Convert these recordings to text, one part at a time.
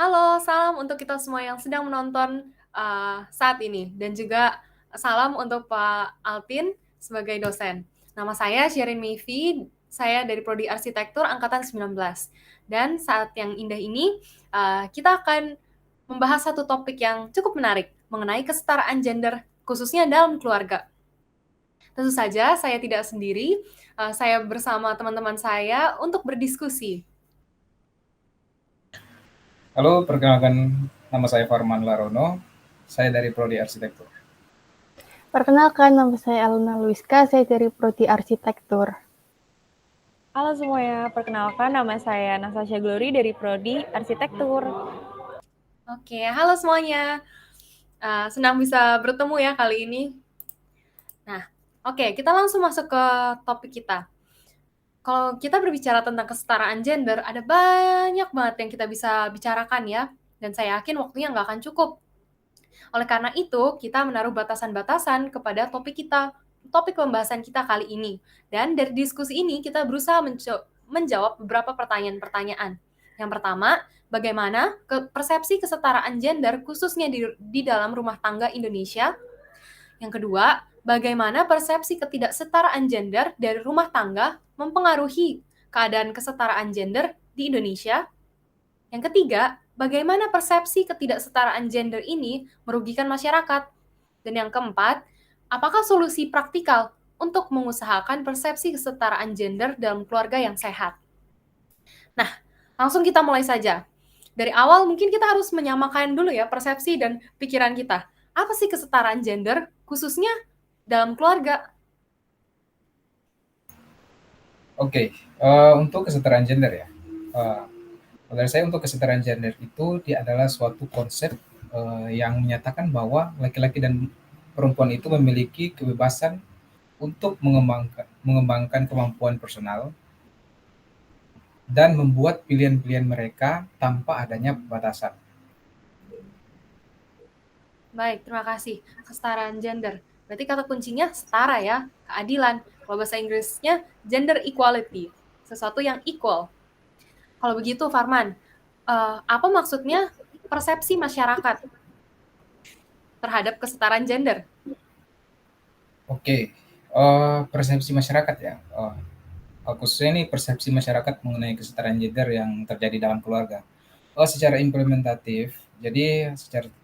Halo, salam untuk kita semua yang sedang menonton saat ini, dan juga salam untuk Pak Alpin sebagai dosen. Nama saya Sherin Meifi, saya dari Prodi Arsitektur Angkatan 19. Dan saat yang indah ini, kita akan membahas satu topik yang cukup menarik mengenai kesetaraan gender, khususnya dalam keluarga. Tentu saja, saya tidak sendiri, saya bersama teman-teman saya untuk berdiskusi. Halo, perkenalkan nama saya Farman Larono. Saya dari Prodi Arsitektur. Perkenalkan, nama saya Aluna Luiska, saya dari Prodi Arsitektur. Halo semuanya, perkenalkan nama saya Natasha Glory dari Prodi Arsitektur. Oke, halo semuanya. Senang bisa bertemu ya kali ini. Nah, oke, kita langsung masuk ke topik kita. Kalau kita berbicara tentang kesetaraan gender, ada banyak banget yang kita bisa bicarakan ya, dan saya yakin waktunya nggak akan cukup. Oleh karena itu, kita menaruh batasan-batasan kepada topik pembahasan kita kali ini. Dan dari diskusi ini, kita berusaha menjawab beberapa pertanyaan-pertanyaan. Yang pertama, bagaimana persepsi kesetaraan gender khususnya di dalam rumah tangga Indonesia? Yang kedua, bagaimana persepsi ketidaksetaraan gender dari rumah tangga mempengaruhi keadaan kesetaraan gender di Indonesia? Yang ketiga, bagaimana persepsi ketidaksetaraan gender ini merugikan masyarakat? Dan yang keempat, apakah solusi praktikal untuk mengusahakan persepsi kesetaraan gender dalam keluarga yang sehat? Nah, langsung kita mulai saja. Dari awal mungkin kita harus menyamakan dulu ya persepsi dan pikiran kita. Apa sih kesetaraan gender, khususnya dalam keluarga? Oke, untuk kesetaraan gender ya. Eh, Menurut saya untuk kesetaraan gender itu dia adalah suatu konsep yang menyatakan bahwa laki-laki dan perempuan itu memiliki kebebasan untuk mengembangkan kemampuan personal dan membuat pilihan-pilihan mereka tanpa adanya batasan. Baik, terima kasih. Kesetaraan gender. Berarti kata kuncinya setara ya, keadilan. Kalau bahasa Inggrisnya gender equality, sesuatu yang equal. Kalau begitu, Farman, apa maksudnya persepsi masyarakat terhadap kesetaraan gender? Oke, persepsi masyarakat ya. Khususnya ini persepsi masyarakat mengenai kesetaraan gender yang terjadi dalam keluarga. Secara implementatif, jadi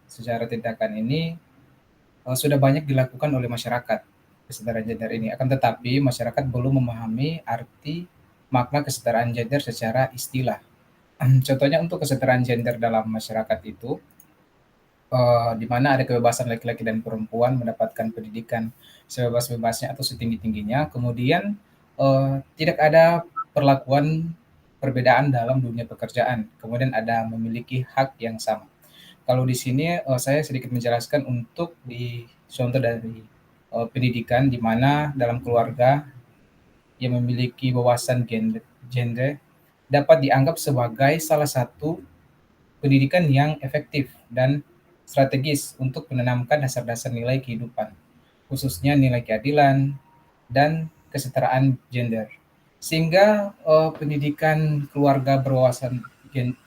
secara tindakan ini sudah banyak dilakukan oleh masyarakat kesetaraan gender ini. Akan tetapi masyarakat belum memahami arti makna kesetaraan gender secara istilah. Contohnya untuk kesetaraan gender dalam masyarakat itu, di mana ada kebebasan laki-laki dan perempuan mendapatkan pendidikan sebebas-bebasnya atau setinggi-tingginya. Kemudian tidak ada perlakuan perbedaan dalam dunia pekerjaan. Kemudian ada memiliki hak yang sama. Kalau di sini saya sedikit menjelaskan untuk di contoh dari pendidikan di mana dalam keluarga yang memiliki wawasan gender dapat dianggap sebagai salah satu pendidikan yang efektif dan strategis untuk menanamkan dasar-dasar nilai kehidupan, khususnya nilai keadilan dan kesetaraan gender. Sehingga pendidikan keluarga berwawasan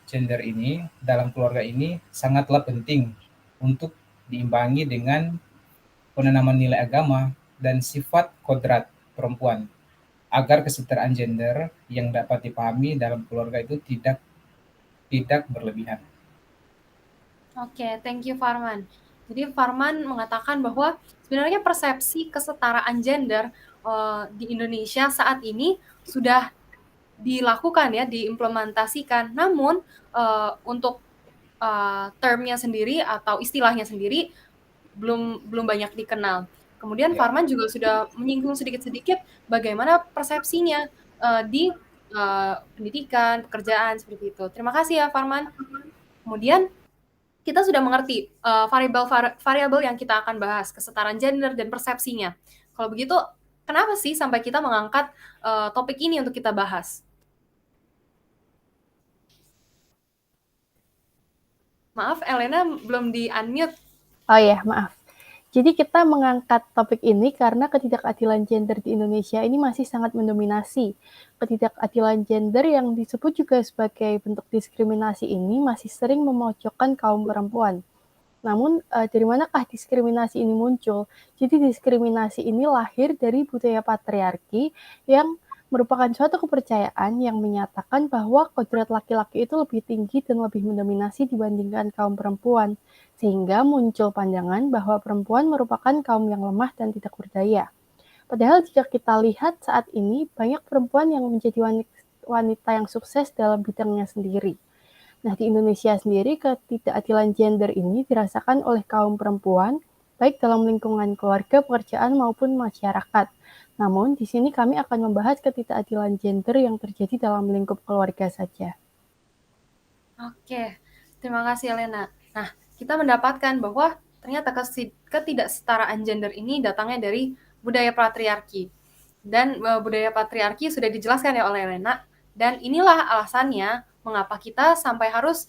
gender ini dalam keluarga ini sangatlah penting untuk diimbangi dengan penanaman nilai agama dan sifat kodrat perempuan agar kesetaraan gender yang dapat dipahami dalam keluarga itu tidak berlebihan. Oke, thank you Farman. Jadi Farman mengatakan bahwa sebenarnya persepsi kesetaraan gender di Indonesia saat ini sudah dilakukan ya, diimplementasikan. Namun untuk termnya sendiri atau istilahnya sendiri belum banyak dikenal. Kemudian Ya. Farman juga sudah menyinggung sedikit-sedikit bagaimana persepsinya di pendidikan, pekerjaan seperti itu. Terima kasih ya Farman. Kemudian kita sudah mengerti variabel yang kita akan bahas, kesetaraan gender dan persepsinya. Kalau begitu, kenapa sih sampai kita mengangkat topik ini untuk kita bahas? Maaf, Elena belum di-unmute. Oh ya, maaf. Jadi kita mengangkat topik ini karena ketidakadilan gender di Indonesia ini masih sangat mendominasi. Ketidakadilan gender yang disebut juga sebagai bentuk diskriminasi ini masih sering memojokkan kaum perempuan. Namun, dari manakah diskriminasi ini muncul? Jadi diskriminasi ini lahir dari budaya patriarki yang merupakan suatu kepercayaan yang menyatakan bahwa kodrat laki-laki itu lebih tinggi dan lebih mendominasi dibandingkan kaum perempuan, sehingga muncul pandangan bahwa perempuan merupakan kaum yang lemah dan tidak berdaya. Padahal jika kita lihat saat ini, banyak perempuan yang menjadi wanita yang sukses dalam bidangnya sendiri. Nah, di Indonesia sendiri, ketidakadilan gender ini dirasakan oleh kaum perempuan, baik dalam lingkungan keluarga, pekerjaan, maupun masyarakat. Namun, di sini kami akan membahas ketidakadilan gender yang terjadi dalam lingkup keluarga saja. Oke, terima kasih Elena. Nah, kita mendapatkan bahwa ternyata ketidaksetaraan gender ini datangnya dari budaya patriarki. Dan budaya patriarki sudah dijelaskan ya oleh Elena, dan inilah alasannya mengapa kita sampai harus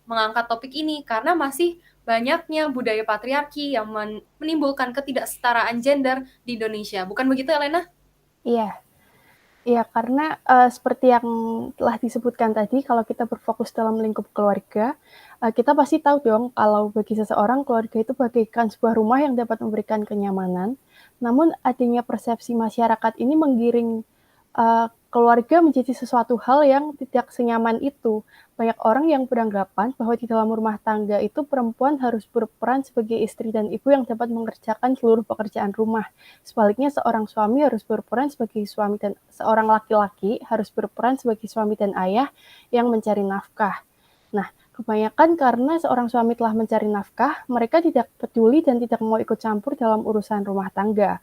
mengangkat topik ini, karena masih banyaknya budaya patriarki yang menimbulkan ketidaksetaraan gender di Indonesia. Bukan begitu, Elena? Iya. Iya, karena seperti yang telah disebutkan tadi, kalau kita berfokus dalam lingkup keluarga, kita pasti tahu dong kalau bagi seseorang keluarga itu bagaikan sebuah rumah yang dapat memberikan kenyamanan. Namun adanya persepsi masyarakat ini menggiring keluarga menjadi sesuatu hal yang tidak senyaman itu. Banyak orang yang beranggapan bahwa di dalam rumah tangga itu perempuan harus berperan sebagai istri dan ibu yang dapat mengerjakan seluruh pekerjaan rumah. Sebaliknya seorang suami harus berperan sebagai suami dan seorang laki-laki harus berperan sebagai suami dan ayah yang mencari nafkah. Nah, kebanyakan karena seorang suami telah mencari nafkah, mereka tidak peduli dan tidak mau ikut campur dalam urusan rumah tangga.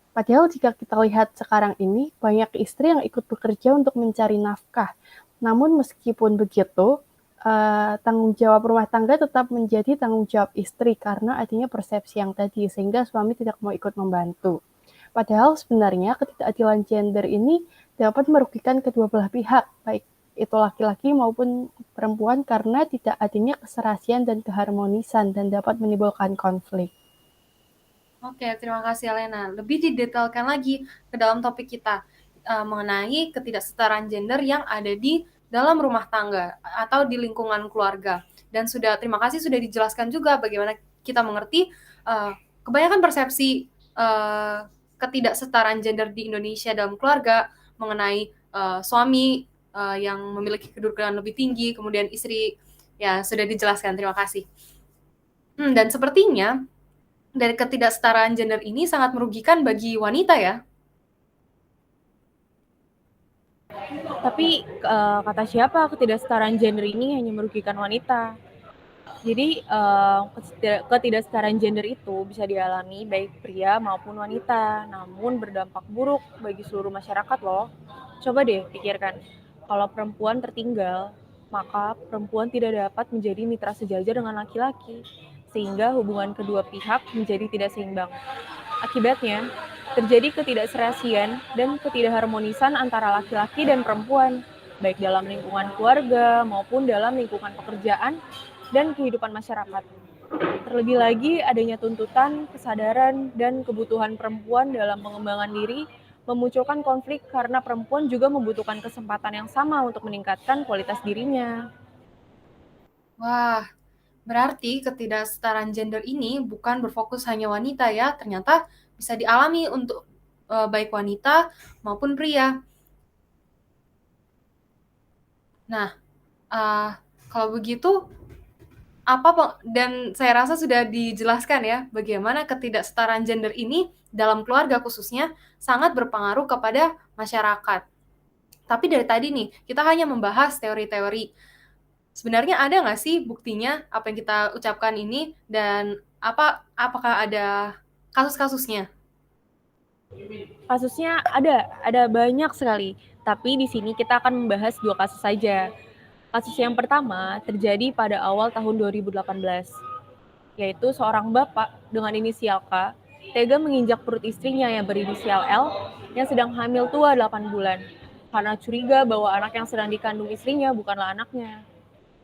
Padahal jika kita lihat sekarang ini, banyak istri yang ikut bekerja untuk mencari nafkah. Namun meskipun begitu, tanggung jawab rumah tangga tetap menjadi tanggung jawab istri karena adanya persepsi yang tadi, sehingga suami tidak mau ikut membantu. Padahal sebenarnya ketidakadilan gender ini dapat merugikan kedua belah pihak, baik itu laki-laki maupun perempuan karena tidak adanya keserasian dan keharmonisan dan dapat menimbulkan konflik. Oke, terima kasih Elena. Lebih didetailkan lagi ke dalam topik kita mengenai ketidaksetaraan gender yang ada di dalam rumah tangga atau di lingkungan keluarga. Dan terima kasih sudah dijelaskan juga bagaimana kita mengerti kebanyakan persepsi ketidaksetaraan gender di Indonesia dalam keluarga mengenai suami yang memiliki kedudukan lebih tinggi, kemudian istri, ya sudah dijelaskan. Terima kasih. Dan sepertinya dari ketidaksetaraan gender ini sangat merugikan bagi wanita ya. Tapi kata siapa ketidaksetaraan gender ini hanya merugikan wanita? Jadi ketidaksetaraan gender itu bisa dialami baik pria maupun wanita, namun berdampak buruk bagi seluruh masyarakat loh. Coba deh pikirkan, kalau perempuan tertinggal, maka perempuan tidak dapat menjadi mitra sejajar dengan laki-laki, sehingga hubungan kedua pihak menjadi tidak seimbang. Akibatnya, terjadi ketidakserasian dan ketidakharmonisan antara laki-laki dan perempuan, baik dalam lingkungan keluarga maupun dalam lingkungan pekerjaan dan kehidupan masyarakat. Terlebih lagi, adanya tuntutan, kesadaran, dan kebutuhan perempuan dalam pengembangan diri memunculkan konflik karena perempuan juga membutuhkan kesempatan yang sama untuk meningkatkan kualitas dirinya. Wah, berarti ketidaksetaraan gender ini bukan berfokus hanya wanita ya, ternyata bisa dialami untuk baik wanita maupun pria. Nah, kalau begitu, dan saya rasa sudah dijelaskan ya, bagaimana ketidaksetaraan gender ini dalam keluarga khususnya sangat berpengaruh kepada masyarakat. Tapi dari tadi nih, kita hanya membahas teori-teori. Sebenarnya ada nggak sih buktinya apa yang kita ucapkan ini, dan apakah ada kasus-kasusnya? Kasusnya ada banyak sekali. Tapi di sini kita akan membahas 2 kasus saja. Kasus yang pertama terjadi pada awal tahun 2018, yaitu seorang bapak dengan inisial K tega menginjak perut istrinya yang berinisial L yang sedang hamil tua 8 bulan karena curiga bahwa anak yang sedang dikandung istrinya bukanlah anaknya.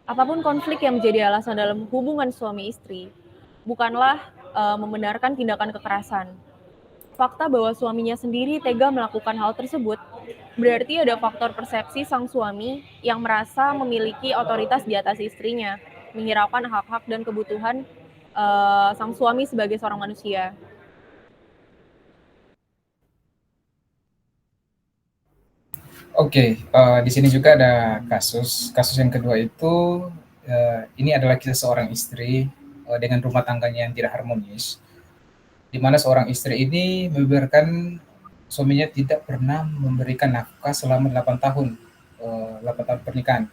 Apapun konflik yang menjadi alasan dalam hubungan suami istri, bukanlah membenarkan tindakan kekerasan. Fakta bahwa suaminya sendiri tega melakukan hal tersebut berarti ada faktor persepsi sang suami yang merasa memiliki otoritas di atas istrinya, menghiraukan hak-hak dan kebutuhan sang suami sebagai seorang manusia. Oke, di sini juga ada kasus. Kasus yang kedua itu, ini adalah kisah seorang istri dengan rumah tangganya yang tidak harmonis, di mana seorang istri ini membiarkan suaminya tidak pernah memberikan nafkah selama 8 tahun, 8 tahun pernikahan.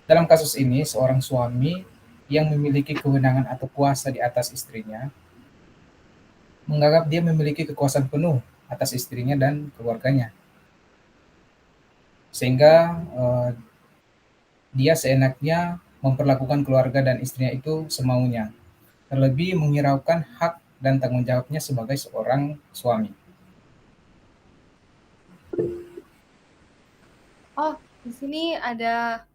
Dalam kasus ini, seorang suami yang memiliki kewenangan atau kuasa di atas istrinya menganggap dia memiliki kekuasaan penuh atas istrinya dan keluarganya, sehingga dia seenaknya memperlakukan keluarga dan istrinya itu semaunya, terlebih menghiraukan hak dan tanggung jawabnya sebagai seorang suami. Oh, di sini ada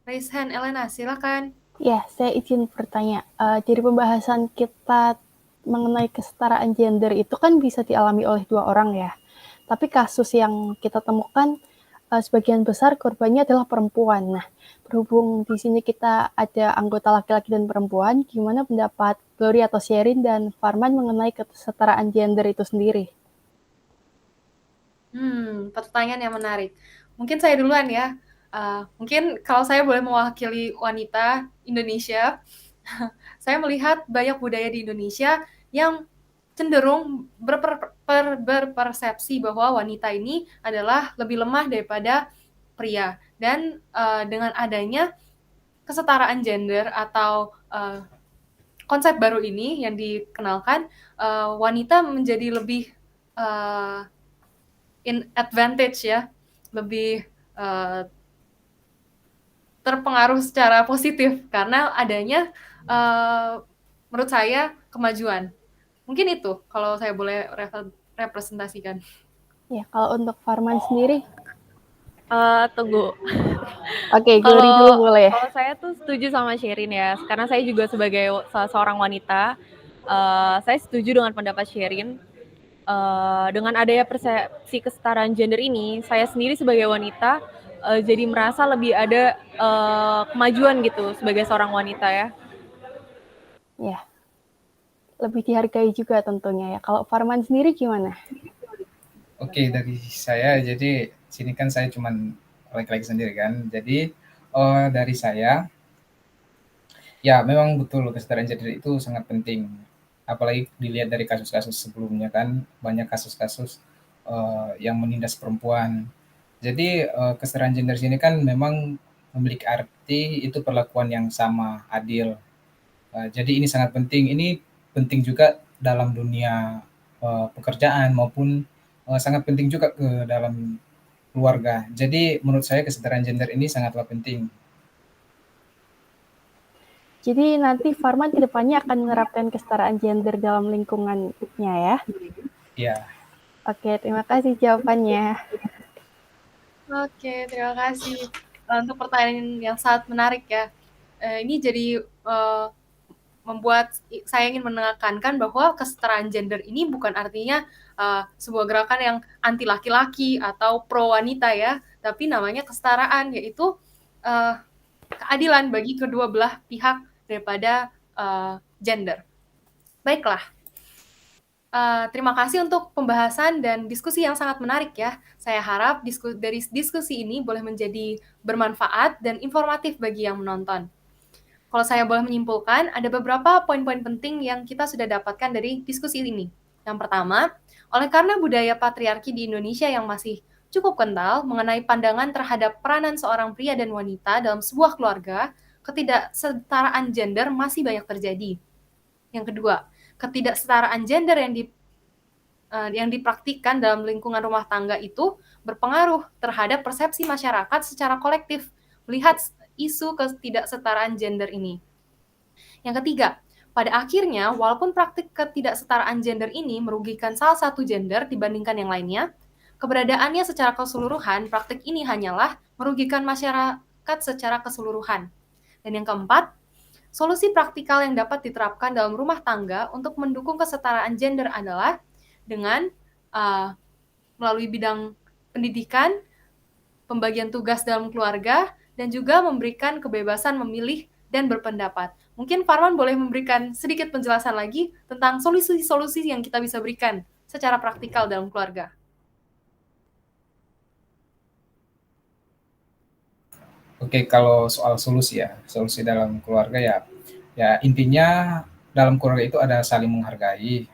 raise hand Elena, silakan. Ya, saya izin bertanya. Dari pembahasan kita mengenai kesetaraan gender itu kan bisa dialami oleh dua orang ya. Tapi kasus yang kita temukan sebagian besar korbannya adalah perempuan. Nah, berhubung di sini kita ada anggota laki-laki dan perempuan, gimana pendapat Glory atau Sherin dan Farman mengenai kesetaraan gender itu sendiri? Pertanyaan yang menarik. Mungkin saya duluan ya. Mungkin kalau saya boleh mewakili wanita Indonesia, saya melihat banyak budaya di Indonesia yang cenderung berpersepsi bahwa wanita ini adalah lebih lemah daripada pria. Dan dengan adanya kesetaraan gender atau konsep baru ini yang dikenalkan, wanita menjadi lebih in advantage ya, lebih terpengaruh secara positif karena adanya menurut saya kemajuan. Mungkin itu kalau saya boleh representasikan. Ya, kalau untuk Farman sendiri? Tunggu. Oke, Glory dulu boleh. Kalau saya tuh setuju sama Sherin ya, karena saya juga sebagai seorang wanita, saya setuju dengan pendapat Sherin. Dengan adanya persepsi kesetaraan gender ini, saya sendiri sebagai wanita jadi merasa lebih ada kemajuan gitu sebagai seorang wanita ya. Ya, lebih dihargai juga tentunya ya. Kalau Farman sendiri gimana? Oke, dari saya, jadi sini kan saya cuman laki-laki sendiri kan. Jadi dari saya, ya memang betul kesetaraan gender itu sangat penting. Apalagi dilihat dari kasus-kasus sebelumnya kan, banyak kasus-kasus yang menindas perempuan. Jadi kesetaraan gender sini kan memang memiliki arti itu perlakuan yang sama, adil. Jadi ini sangat penting. Ini penting juga dalam dunia pekerjaan maupun sangat penting juga ke dalam keluarga. Jadi menurut saya kesetaraan gender ini sangatlah penting. Jadi nanti Farman ke depannya akan menerapkan kesetaraan gender dalam lingkungannya ya? Iya. Oke, terima kasih jawabannya. Oke, terima kasih untuk pertanyaan yang sangat menarik ya. Ini jadi membuat saya ingin menekankan bahwa kesetaraan gender ini bukan artinya sebuah gerakan yang anti laki-laki atau pro wanita ya, tapi namanya kesetaraan, yaitu keadilan bagi kedua belah pihak daripada gender. Baiklah. Terima kasih untuk pembahasan dan diskusi yang sangat menarik ya. Saya harap dari diskusi ini boleh menjadi bermanfaat dan informatif bagi yang menonton. Kalau saya boleh menyimpulkan, ada beberapa poin-poin penting yang kita sudah dapatkan dari diskusi ini. Yang pertama, oleh karena budaya patriarki di Indonesia yang masih cukup kental mengenai pandangan terhadap peranan seorang pria dan wanita dalam sebuah keluarga, ketidaksetaraan gender masih banyak terjadi. Yang kedua, ketidaksetaraan gender yang dipraktikkan dalam lingkungan rumah tangga itu berpengaruh terhadap persepsi masyarakat secara kolektif melihat isu ketidaksetaraan gender ini. Yang ketiga, pada akhirnya walaupun praktik ketidaksetaraan gender ini merugikan salah satu gender dibandingkan yang lainnya, keberadaannya secara keseluruhan, praktik ini hanyalah merugikan masyarakat secara keseluruhan. Dan yang keempat, solusi praktikal yang dapat diterapkan dalam rumah tangga untuk mendukung kesetaraan gender adalah dengan melalui bidang pendidikan, pembagian tugas dalam keluarga, dan juga memberikan kebebasan memilih dan berpendapat. Mungkin Farman boleh memberikan sedikit penjelasan lagi tentang solusi-solusi yang kita bisa berikan secara praktikal dalam keluarga. Oke, kalau soal solusi ya, solusi dalam keluarga ya intinya dalam keluarga itu ada saling menghargai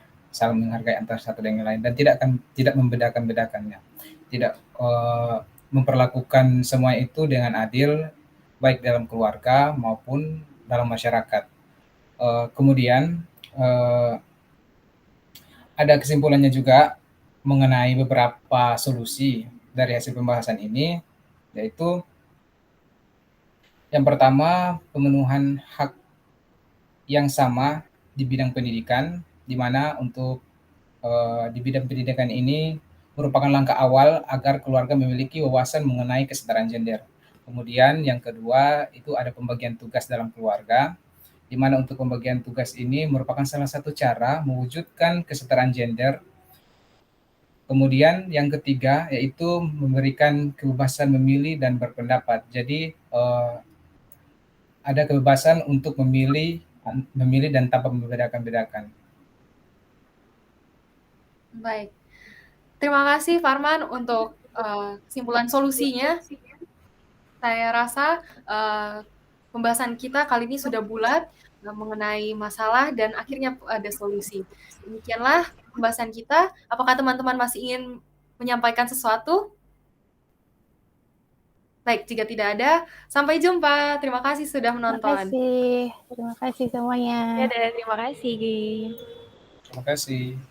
antara satu dengan lain, dan tidak membedakan-bedakannya, tidak memperlakukan semua itu dengan adil, baik dalam keluarga maupun dalam masyarakat. Kemudian ada kesimpulannya juga mengenai beberapa solusi dari hasil pembahasan ini, yaitu yang pertama, pemenuhan hak yang sama di bidang pendidikan, di mana untuk di bidang pendidikan ini merupakan langkah awal agar keluarga memiliki wawasan mengenai kesetaraan gender. Kemudian yang kedua itu ada pembagian tugas dalam keluarga, di mana untuk pembagian tugas ini merupakan salah satu cara mewujudkan kesetaraan gender. Kemudian yang ketiga yaitu memberikan kebebasan memilih dan berpendapat. Jadi ada kebebasan untuk memilih dan tanpa membedakan-bedakan. Baik. Terima kasih Farman untuk kesimpulan solusinya. Saya rasa pembahasan kita kali ini sudah bulat mengenai masalah dan akhirnya ada solusi. Demikianlah pembahasan kita. Apakah teman-teman masih ingin menyampaikan sesuatu? Baik, jika tidak ada, sampai jumpa. Terima kasih sudah menonton. Terima kasih semuanya. Ya, terima kasih. Terima kasih.